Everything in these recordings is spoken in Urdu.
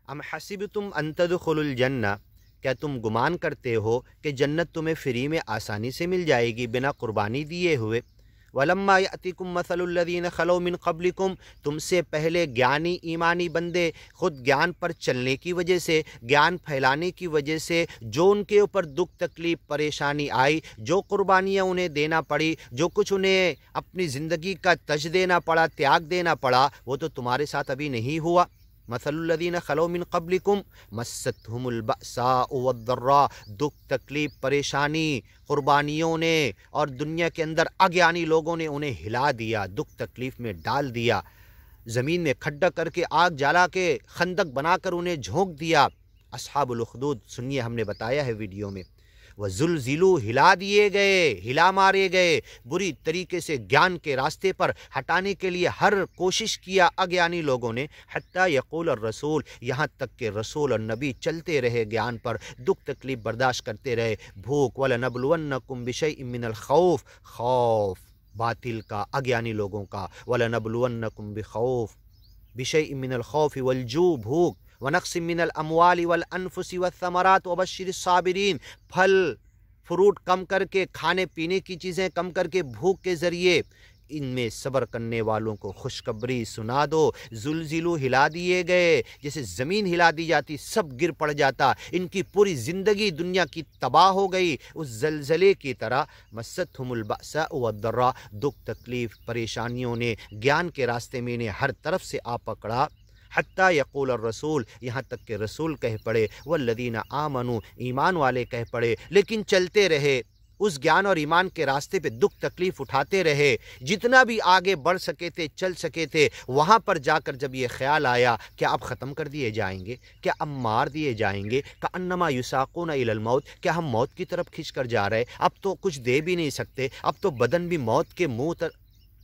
ام حسبتم ان تدخلوا الجنہ، کیا تم گمان کرتے ہو کہ جنت تمہیں فری میں آسانی سے مل جائے گی بنا قربانی دیے ہوئے؟ وَلَمَّا يَأْتِكُم مَّثَلُ الَّذِينَ خَلَوْا مِن قَبْلِكُم، تم سے پہلے گیانی ایمانی بندے خود گیان پر چلنے کی وجہ سے، گیان پھیلانے کی وجہ سے جو ان کے اوپر دکھ تکلیف پریشانی آئی، جو قربانیاں انہیں دینا پڑی، جو کچھ انہیں اپنی زندگی کا تج دینا پڑا، تیاگ دینا پڑا، وہ تو تمہارے ساتھ ابھی نہیں ہوا۔ مثل الذین خلو من قبلکم مستہم البأساء والضراء، دکھ تکلیف پریشانی قربانیوں نے اور دنیا کے اندر اگیانی لوگوں نے انہیں ہلا دیا، دکھ تکلیف میں ڈال دیا، زمین میں کھڈا کر کے آگ جلا کے خندق بنا کر انہیں جھونک دیا۔ اصحاب الاخدود سنیے، ہم نے بتایا ہے ویڈیو میں، وَزُلْزِلُوا، ہلا دیے گئے، ہلا مارے گئے، بری طریقے سے گیان کے راستے پر ہٹانے کے لیے ہر کوشش کیا اگیانی لوگوں نے، حتیٰ یقول الرسول، یہاں تک کہ رسول اور نبی چلتے رہے گیان پر، دکھ تکلیف برداشت کرتے رہے، بھوک، وَلَنَبْلُوَنَّكُمْ بِشَيْءٍ مِّنَ الْخَوْفِ، خوف باطل کا، اگیانی لوگوں کا، وَلَنَبْلُوَنَّكُمْ بِشَيْءٍ مِّنَ الْخَوْفِ وَالْجُوعِ، بھوک، ونقص من الاموال والانفس والثمرات وبشر الصابرین، پھل فروٹ کم کر کے، کھانے پینے کی چیزیں کم کر کے، بھوک کے ذریعے ان میں صبر کرنے والوں کو خوشخبری سنا دو۔ زلزلو، ہلا دیے گئے، جیسے زمین ہلا دی جاتی سب گر پڑ جاتا، ان کی پوری زندگی دنیا کی تباہ ہو گئی اس زلزلے کی طرح۔ مستہم البأساء والضراء، دکھ تکلیف پریشانیوں نے گیان کے راستے میں انہیں ہر طرف سے آ پکڑا، حتیٰ یقول الرسول، یہاں تک کہ رسول کہہ پڑے، والذین آمنوا، ایمان والے کہہ پڑے، لیکن چلتے رہے اس گیان اور ایمان کے راستے پہ، دکھ تکلیف اٹھاتے رہے، جتنا بھی آگے بڑھ سکے تھے چل سکے تھے، وہاں پر جا کر جب یہ خیال آیا کہ اب ختم کر دیے جائیں گے، کیا اب مار دیے جائیں گے، کأنما یساقون الی الموت، کیا ہم موت کی طرف کھنچ کر جا رہے، اب تو کچھ دے بھی نہیں سکتے، اب تو بدن بھی موت کے منہ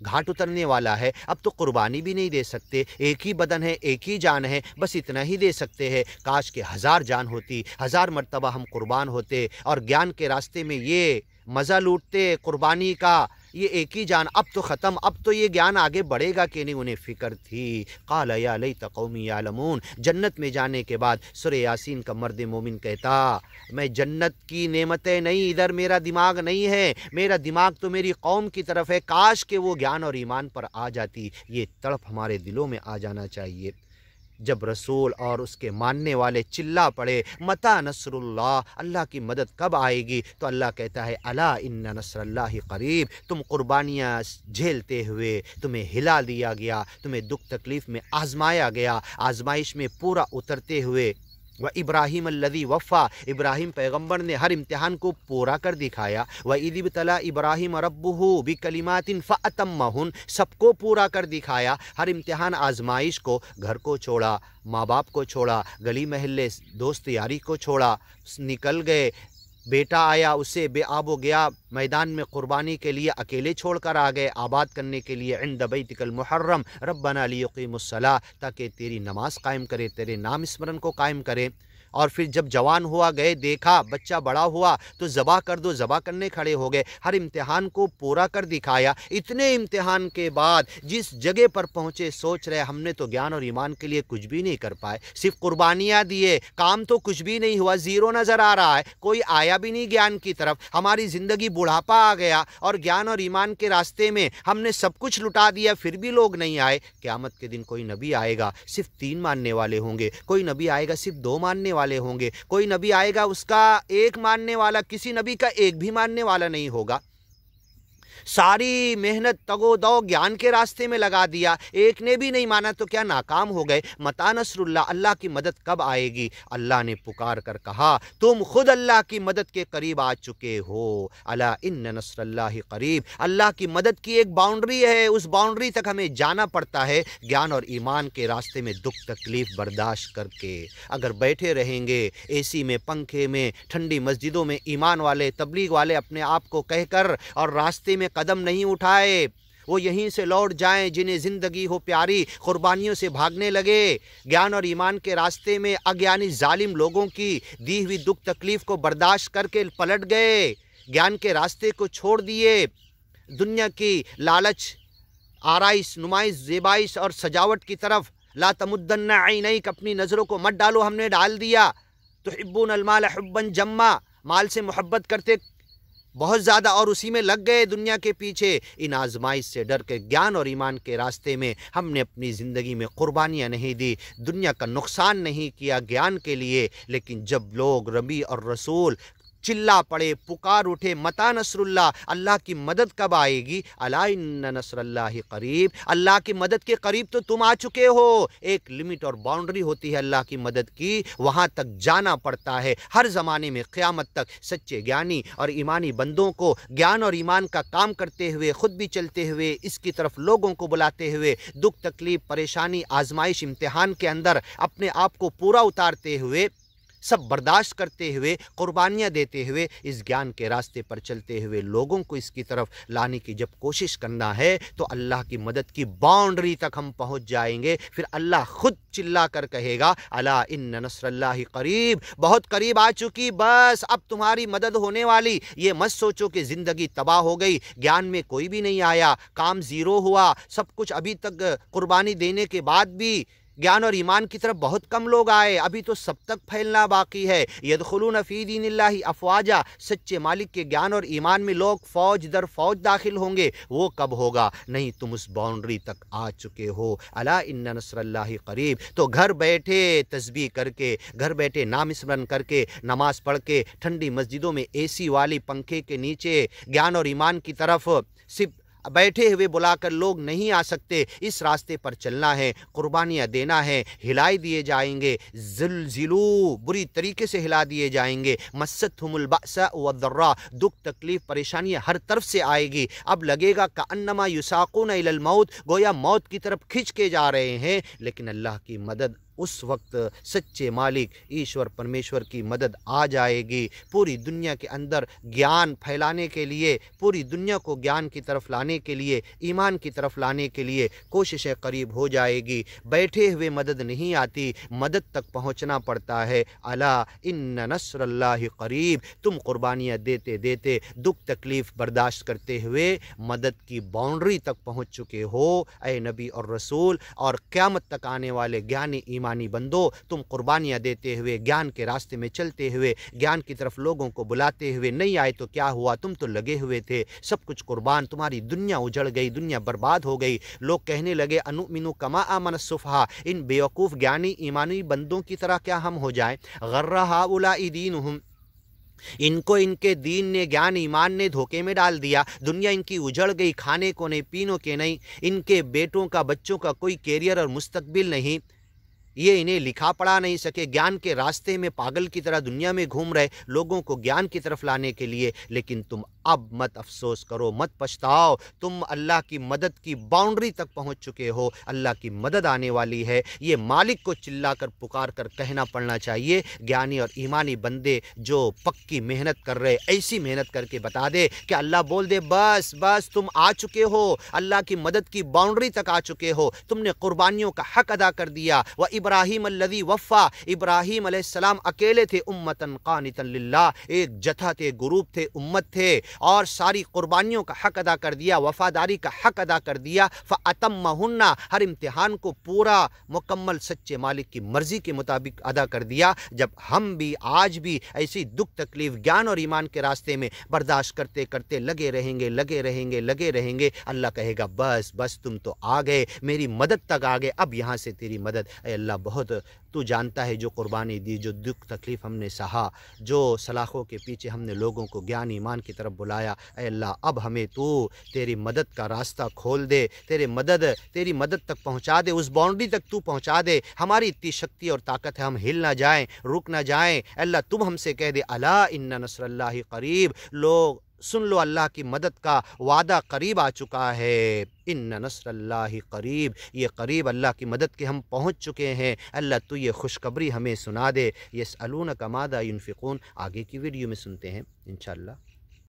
گھاٹ اترنے والا ہے، اب تو قربانی بھی نہیں دے سکتے، ایک ہی بدن ہے، ایک ہی جان ہے، بس اتنا ہی دے سکتے ہیں، کاش کہ 1000 جان ہوتی، 1000 مرتبہ ہم قربان ہوتے اور گیان کے راستے میں یہ مزہ لوٹتے قربانی کا، یہ ایک ہی جان، اب تو ختم، اب تو یہ گیان آگے بڑھے گا کہ نہیں، انہیں فکر تھی۔ قال یا لیت قومی یعلمون، جنت میں جانے کے بعد سورہ یاسین کا مرد مومن کہتا، میں جنت کی نعمتیں نہیں، ادھر میرا دماغ نہیں ہے، میرا دماغ تو میری قوم کی طرف ہے، کاش کہ وہ گیان اور ایمان پر آ جاتی، یہ تڑپ ہمارے دلوں میں آ جانا چاہیے۔ جب رسول اور اس کے ماننے والے چلا پڑے، متی نصر اللہ، اللہ کی مدد کب آئے گی، تو اللہ کہتا ہے الا ان نصر اللہ قریب، تم قربانیاں جھیلتے ہوئے تمہیں ہلا دیا گیا، تمہیں دکھ تکلیف میں آزمایا گیا، آزمائش میں پورا اترتے ہوئے، وَإِبْرَاهِيمَ الَّذِي وَفَّى، ابراہیم پیغمبر نے ہر امتحان کو پورا کر دکھایا، وَإِذِ ابْتَلَىٰ إِبْرَاهِيمَ رَبُّهُ بِكَلِمَاتٍ فَأَتَمَّهُنَّ، سب کو پورا کر دکھایا، ہر امتحان آزمائش کو، گھر کو چھوڑا، ماں باپ کو چھوڑا، گلی محلے دوست یاری کو چھوڑا، نکل گئے، بیٹا آیا اسے بے آب و گیا میدان میں قربانی کے لیے اکیلے چھوڑ کر آ گئے، آباد کرنے کے لیے عند بیتک المحرم، ربنا لیقیموا الصلاۃ، تاکہ تیری نماز قائم کرے، تیرے نام اسمرن کو قائم کرے۔ اور پھر جب جوان ہوا، گئے، دیکھا بچہ بڑا ہوا تو ذبح کر دو، ذبح کرنے کھڑے ہو گئے، ہر امتحان کو پورا کر دکھایا۔ اتنے امتحان کے بعد جس جگہ پر پہنچے سوچ رہے ہم نے تو گیان اور ایمان کے لیے کچھ بھی نہیں کر پائے، صرف قربانیاں دیے، کام تو کچھ بھی نہیں ہوا، زیرو نظر آ رہا ہے، کوئی آیا بھی نہیں گیان کی طرف، ہماری زندگی بڑھاپا آ گیا اور گیان اور ایمان کے راستے میں ہم نے سب کچھ لٹا دیا، پھر بھی لوگ نہیں آئے۔ قیامت کے دن کوئی نبی آئے گا صرف 3 ماننے والے ہوں گے، کوئی نبی آئے گا صرف 2 ماننے والے ہوں گے، کوئی نبی آئے گا اس کا 1 ماننے والا، کسی نبی کا 1 بھی ماننے والا نہیں ہوگا۔ ساری محنت تگ و دو گیان کے راستے میں لگا دیا، ایک نے بھی نہیں مانا تو کیا ناکام ہو گئے۔ متی نصر اللہ، اللہ کی مدد کب آئے گی؟ اللہ نے پکار کر کہا تم خود اللہ کی مدد کے قریب آ چکے ہو، الا ان نصر اللہ قریب، اللہ کی مدد کی ایک باؤنڈری ہے، اس باؤنڈری تک ہمیں جانا پڑتا ہے گیان اور ایمان کے راستے میں دکھ تکلیف برداشت کر کے۔ اگر بیٹھے رہیں گے اے سی میں، پنکھے میں، ٹھنڈی مسجدوں میں، ایمان والے تبلیغ والے اپنے آپ کو کہہ کر اور راستے میں قدم نہیں اٹھائے، وہ یہیں سے لوٹ جائیں جنہیں زندگی ہو پیاری، قربانیوں سے بھاگنے لگے، گیان اور ایمان کے راستے میں اگیانی ظالم لوگوں کی دی ہوئی دکھ تکلیف کو برداشت کر کے پلٹ گئے، گیان کے راستے کو چھوڑ دیے، دنیا کی لالچ، آرائش، نمائش، زیبائش اور سجاوٹ کی طرف لا تمدن عینیک، اپنی نظروں کو مت ڈالو، ہم نے ڈال دیا۔ تحبون المال حبا جما، مال سے محبت کرتے بہت زیادہ اور اسی میں لگ گئے دنیا کے پیچھے۔ ان آزمائش سے ڈر کے گیان اور ایمان کے راستے میں ہم نے اپنی زندگی میں قربانیاں نہیں دی، دنیا کا نقصان نہیں کیا گیان کے لیے۔ لیکن جب لوگ ربی اور رسول چلا پڑے، پکار اٹھے، متا نصر اللہ، اللہ کی مدد کب آئے گی؟ الا ان نصر اللہ قریب، اللہ کی مدد کے قریب تو تم آ چکے ہو۔ ایک لمٹ اور باؤنڈری ہوتی ہے اللہ کی مدد کی، وہاں تک جانا پڑتا ہے۔ ہر زمانے میں قیامت تک سچے گیانی اور ایمانی بندوں کو گیان اور ایمان کا کام کرتے ہوئے، خود بھی چلتے ہوئے، اس کی طرف لوگوں کو بلاتے ہوئے، دکھ تکلیف پریشانی آزمائش امتحان کے اندر اپنے آپ کو پورا اتارتے ہوئے، سب برداشت کرتے ہوئے، قربانیاں دیتے ہوئے، اس گیان کے راستے پر چلتے ہوئے لوگوں کو اس کی طرف لانے کی جب کوشش کرنا ہے تو اللہ کی مدد کی باؤنڈری تک ہم پہنچ جائیں گے۔ پھر اللہ خود چلا کر کہے گا الا ان نصر اللہ قریب، بہت قریب آ چکی، بس اب تمہاری مدد ہونے والی۔ یہ مت سوچو کہ زندگی تباہ ہو گئی، گیان میں کوئی بھی نہیں آیا، کام زیرو ہوا، سب کچھ ابھی تک قربانی دینے کے بعد بھی گیان اور ایمان کی طرف بہت کم لوگ آئے، ابھی تو سب تک پھیلنا باقی ہے۔ یدخلون فی دین اللہ افواجا، سچے مالک کے گیان اور ایمان میں لوگ فوج در فوج داخل ہوں گے، وہ کب ہوگا؟ نہیں، تم اس باؤنڈری تک آ چکے ہو۔ الا ان نصر اللہ قریب، تو گھر بیٹھے تسبیح کر کے، گھر بیٹھے نام اسمرن کر کے، نماز پڑھ کے، ٹھنڈی مسجدوں میں اے سی والی پنکھے کے نیچے گیان اور ایمان کی طرف صرف بیٹھے ہوئے بلا کر لوگ نہیں آ سکتے۔ اس راستے پر چلنا ہے، قربانیاں دینا ہے، ہلائے دیے جائیں گے، زلزلو بری طریقے سے ہلا دیے جائیں گے، مستہم البأساء والضراء، دکھ تکلیف پریشانیاں ہر طرف سے آئے گی۔ اب لگے گا کأنما یساقون الی الموت، گویا موت کی طرف کھنچ کے جا رہے ہیں، لیکن اللہ کی مدد اس وقت سچے مالک ایشور پرمیشور کی مدد آ جائے گی۔ پوری دنیا کے اندر گیان پھیلانے کے لیے، پوری دنیا کو گیان کی طرف لانے کے لیے، ایمان کی طرف لانے کے لیے کوششیں قریب ہو جائے گی۔ بیٹھے ہوئے مدد نہیں آتی، مدد تک پہنچنا پڑتا ہے۔ الا ان نصر اللہ قریب، تم قربانیاں دیتے دیتے، دکھ تکلیف برداشت کرتے ہوئے مدد کی باؤنڈری تک پہنچ چکے ہو اے نبی اور رسول، اور قیامت تک آنے والے گیانی ایمانی بندو، تم قربانیاں دیتے ہوئے، گیان کے راستے میں چلتے ہوئے، گیان کی طرف لوگوں کو بلاتے ہوئے، نہیں آئے تو کیا ہوا، تم تو لگے ہوئے تھے، سب کچھ قربان، تمہاری دنیا اجڑ گئی، دنیا برباد ہو گئی۔ لوگ کہنے لگے انؤمن کما آمن السفہاء، ان بیوقوف گیانی ایمانی بندوں کی طرح کیا ہم ہو جائیں؟ غر ہؤلاء دینہم، ان کو ان کے دین نے، گیان ایمان نے دھوکے میں ڈال دیا، دنیا ان کی اجڑ گئی، کھانے کو نہیں، پینوں کے نہیں، ان کے بیٹوں کا، بچوں کا کوئی کیریئر اور مستقبل نہیں، یہ انہیں لکھا پڑھا نہیں سکے، گیان کے راستے میں پاگل کی طرح دنیا میں گھوم رہے، لوگوں کو گیان کی طرف لانے کے لیے۔ لیکن تم اب مت افسوس کرو، مت پچھتاؤ، تم اللہ کی مدد کی باؤنڈری تک پہنچ چکے ہو، اللہ کی مدد آنے والی ہے۔ یہ مالک کو چلا کر پکار کر کہنا پڑنا چاہیے۔ گیانی اور ایمانی بندے جو پکی محنت کر رہے، ایسی محنت کر کے بتا دے کہ اللہ بول دے بس بس تم آ چکے ہو، اللہ کی مدد کی باؤنڈری تک آ چکے ہو، تم نے قربانیوں کا حق ادا کر دیا۔ ابراہیم الذی وفا، ابراہیم علیہ السلام اکیلے تھے، امتن قانتا للہ، ایک جتھا تھے، گروپ تھے، امت تھے، اور ساری قربانیوں کا حق ادا کر دیا، وفاداری کا حق ادا کر دیا۔ فاتمہن، ہر امتحان کو پورا مکمل سچے مالک کی مرضی کے مطابق ادا کر دیا۔ جب ہم بھی آج بھی ایسی دکھ تکلیف گیان اور ایمان کے راستے میں برداشت کرتے کرتے لگے رہیں گے، لگے رہیں گے، لگے رہیں گے، اللہ کہے گا بس بس تم تو آ گئے، میری مدد تک آ گئے، اب یہاں سے تیری مدد۔ اے اللہ بہت تو جانتا ہے جو قربانی دی، جو دکھ تکلیف ہم نے سہا، جو سلاخوں کے پیچھے ہم نے لوگوں کو گیان ایمان کی طرف بلایا، اے اللہ اب ہمیں تو تیری مدد کا راستہ کھول دے، تیری مدد تک پہنچا دے، اس باؤنڈری تک تو پہنچا دے۔ ہماری اتنی شکتی اور طاقت ہے، ہم ہل نہ جائیں، رک نہ جائیں۔ اے اللہ تم ہم سے کہہ دے الا ان نصر اللہ قریب، لوگ سن لو اللہ کی مدد کا وعدہ قریب آ چکا ہے۔ ان نصر اللہ قریب، یہ قریب اللہ کی مدد کے ہم پہنچ چکے ہیں۔ اللہ تو یہ خوشخبری ہمیں سنا دے۔ یسألونک ماذا ینفقون، آگے کی ویڈیو میں سنتے ہیں انشاءاللہ۔